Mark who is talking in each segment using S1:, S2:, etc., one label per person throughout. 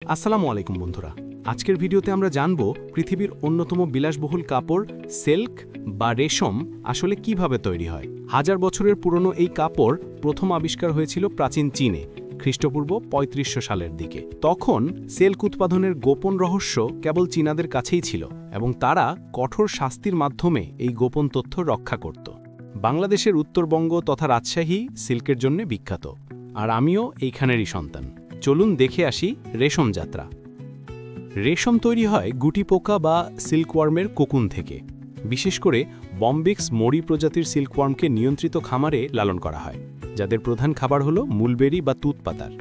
S1: আসসালামু আলাইকুম বন্ধুরা, আজকের ভিডিওতে আমরা জানব পৃথিবীর অন্যতম বিলাসবহুল কাপড় সিল্ক বা রেশম আসলে কিভাবে তৈরি হয়। হাজার বছরের পুরনো এই কাপড় প্রথম আবিষ্কার হয়েছিল প্রাচীন চীনে খ্রিস্টপূর্ব ৩৫০০ সালের দিকে। তখন সিল্ক উৎপাদনের গোপন রহস্য কেবল চীনাদের কাছেই ছিল এবং তারা কঠোর শাস্তির মাধ্যমে এই গোপন তথ্য রক্ষা করত। বাংলাদেশের উত্তরবঙ্গ তথা রাজশাহী সিল্কের জন্য বিখ্যাত, আর আমিও এইখানেরই সন্তান। চলুন দেখে আসি রেশম যাত্রা। রেশম তৈরি হয় গুটি পোকা বা সিল্কওয়ার্মের কোকুন থেকে। বিশেষ করে বম্বিক্স মরি প্রজাতির সিল্কওয়ার্মকে নিয়ন্ত্রিত খামারে লালন করা হয়, যাদের প্রধান খাবার হলো মুলবেরি বা তুঁত পাতার।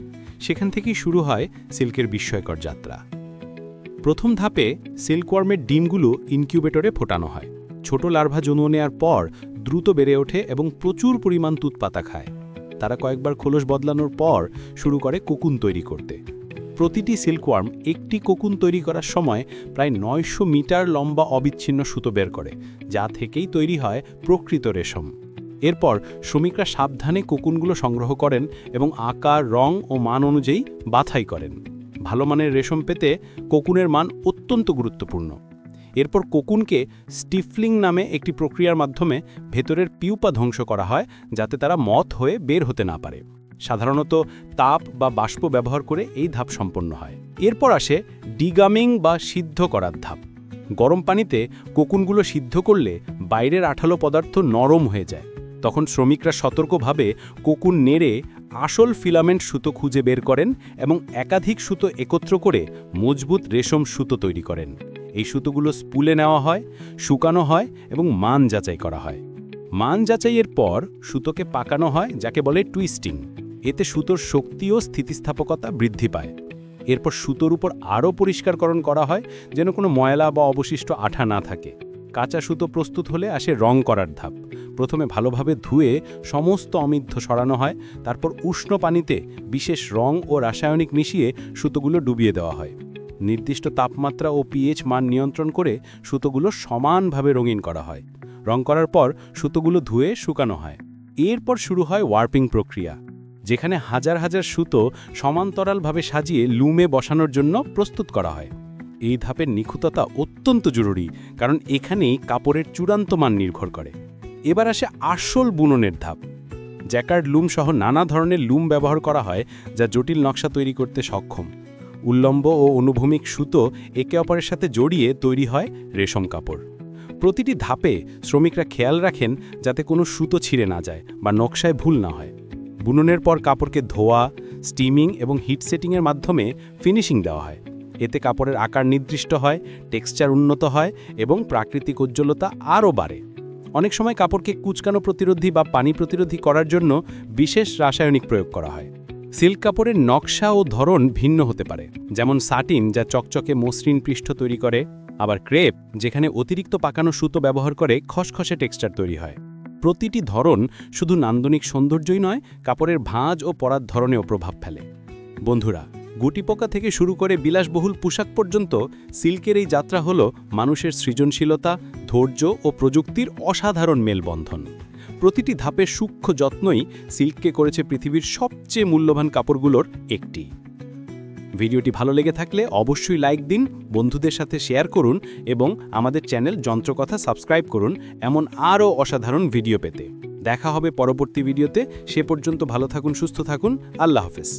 S1: সেখান থেকেই শুরু হয় সিল্কের বিস্ময়কর যাত্রা। প্রথম ধাপে সিল্কওয়ার্মের ডিমগুলো ইনকিউবেটরে ফোটানো হয়। ছোট লার্ভা জন্ম নেওয়ার পর দ্রুত বেড়ে ওঠে এবং প্রচুর পরিমাণ তুঁত পাতা খায়। তারা কয়েকবার খোলস বদলানোর পর শুরু করে কোকুন তৈরি করতে। প্রতিটি সিল্কওয়ার্ম একটি কোকুন তৈরি করার সময় প্রায় ৯০০ মিটার লম্বা অবিচ্ছিন্ন সুতো বের করে, যা থেকেই তৈরি হয় প্রকৃত রেশম। এরপর শ্রমিকরা সাবধানে কোকুনগুলো সংগ্রহ করেন এবং আকার, রং ও মান অনুযায়ী বাছাই করেন। ভালো মানের রেশম পেতে কোকুনের মান অত্যন্ত গুরুত্বপূর্ণ। এরপর কোকুনকে স্টিফলিং নামে একটি প্রক্রিয়ার মাধ্যমে ভেতরের পিউপা ধ্বংস করা হয়, যাতে তারা মথ হয়ে বের হতে না পারে। সাধারণত তাপ বা বাষ্প ব্যবহার করে এই ধাপ সম্পন্ন হয়। এরপর আসে ডিগামিং বা সিদ্ধ করার ধাপ। গরম পানিতে কোকুনগুলো সিদ্ধ করলে বাইরের আঠালো পদার্থ নরম হয়ে যায়। তখন শ্রমিকরা সতর্কভাবে কোকুন নেড়ে আসল ফিলামেন্ট সুতো খুঁজে বের করেন এবং একাধিক সুতো একত্র করে মজবুত রেশম সুতো তৈরি করেন। এই সুতোগুলো স্পুলে নেওয়া হয়, শুকানো হয় এবং মান যাচাই করা হয়। মান যাচাইয়ের পর সুতোকে পাকানো হয়, যাকে বলে টুইস্টিং। এতে সুতোর শক্তি ও স্থিতিস্থাপকতা বৃদ্ধি পায়। এরপর সুতোর উপর আরও পরিষ্কারকরণ করা হয়, যেন কোনো ময়লা বা অবশিষ্ট আঠা না থাকে। কাঁচা সুতো প্রস্তুত হলে আসে রং করার ধাপ। প্রথমে ভালোভাবে ধুয়ে সমস্ত অমিদ্ধ সরানো হয়, তারপর উষ্ণ পানিতে বিশেষ রং ও রাসায়নিক মিশিয়ে সুতোগুলো ডুবিয়ে দেওয়া হয়। নির্দিষ্ট তাপমাত্রা ও পিএইচ মান নিয়ন্ত্রণ করে সুতোগুলো সমানভাবে রঙিন করা হয়। রং করার পর সুতোগুলো ধুয়ে শুকানো হয়। এরপর শুরু হয় ওয়ার্পিং প্রক্রিয়া, যেখানে হাজার হাজার সুতো সমান্তরালভাবে সাজিয়ে লুমে বসানোর জন্য প্রস্তুত করা হয়। এই ধাপের নিখুঁততা অত্যন্ত জরুরি, কারণ এখানেই কাপড়ের চূড়ান্ত মান নির্ভর করে। এবার আসে আসল বুননের ধাপ। জ্যাকার্ড লুম সহ নানা ধরনের লুম ব্যবহার করা হয়, যা জটিল নকশা তৈরি করতে সক্ষম। উল্লম্ব ও অনুভূমিক সুতো একে অপরের সাথে জড়িয়ে তৈরি হয় রেশম কাপড়। প্রতিটি ধাপে শ্রমিকরা খেয়াল রাখেন যাতে কোনো সুতো ছিঁড়ে না যায় বা নকশায় ভুল না হয়। বুননের পর কাপড়কে ধোয়া, স্টিমিং এবং হিট সেটিংয়ের মাধ্যমে ফিনিশিং দেওয়া হয়। এতে কাপড়ের আকার নির্দিষ্ট হয়, টেক্সচার উন্নত হয় এবং প্রাকৃতিক উজ্জ্বলতা আরও বাড়ে। অনেক সময় কাপড়কে কুঁচকানো প্রতিরোধী বা পানি প্রতিরোধী করার জন্য বিশেষ রাসায়নিক প্রয়োগ করা হয়। সিল্ক কাপড়ের নকশা ও ধরন ভিন্ন হতে পারে, যেমন সাটিন, যা চকচকে মসৃণ পৃষ্ঠ তৈরি করে, আবার ক্রেপ, যেখানে অতিরিক্ত পাকানো সুতো ব্যবহার করে খসখসে টেক্সচার তৈরি হয়। প্রতিটি ধরন শুধু নান্দনিক সৌন্দর্যই নয়, কাপড়ের ভাঁজ ও পরার ধরনেও প্রভাব ফেলে। বন্ধুরা, গুটিপোকা থেকে শুরু করে বিলাসবহুল পোশাক পর্যন্ত সিল্কের এই যাত্রা হল মানুষের সৃজনশীলতা, ধৈর্য ও প্রযুক্তির অসাধারণ মেলবন্ধন। প্রতিটি ধাপের সূক্ষ্ম যত্নই সিল্ককে করেছে পৃথিবীর সবচেয়ে মূল্যবান কাপড়গুলোর একটি। ভিডিওটি ভালো লেগে থাকলে অবশ্যই লাইক দিন, বন্ধুদের সাথে শেয়ার করুন এবং আমাদের চ্যানেল যন্ত্রকথা সাবস্ক্রাইব করুন এমন আরও অসাধারণ ভিডিও পেতে। দেখা হবে পরবর্তী ভিডিওতে। সে পর্যন্ত ভালো থাকুন, সুস্থ থাকুন। আল্লাহ হাফেজ।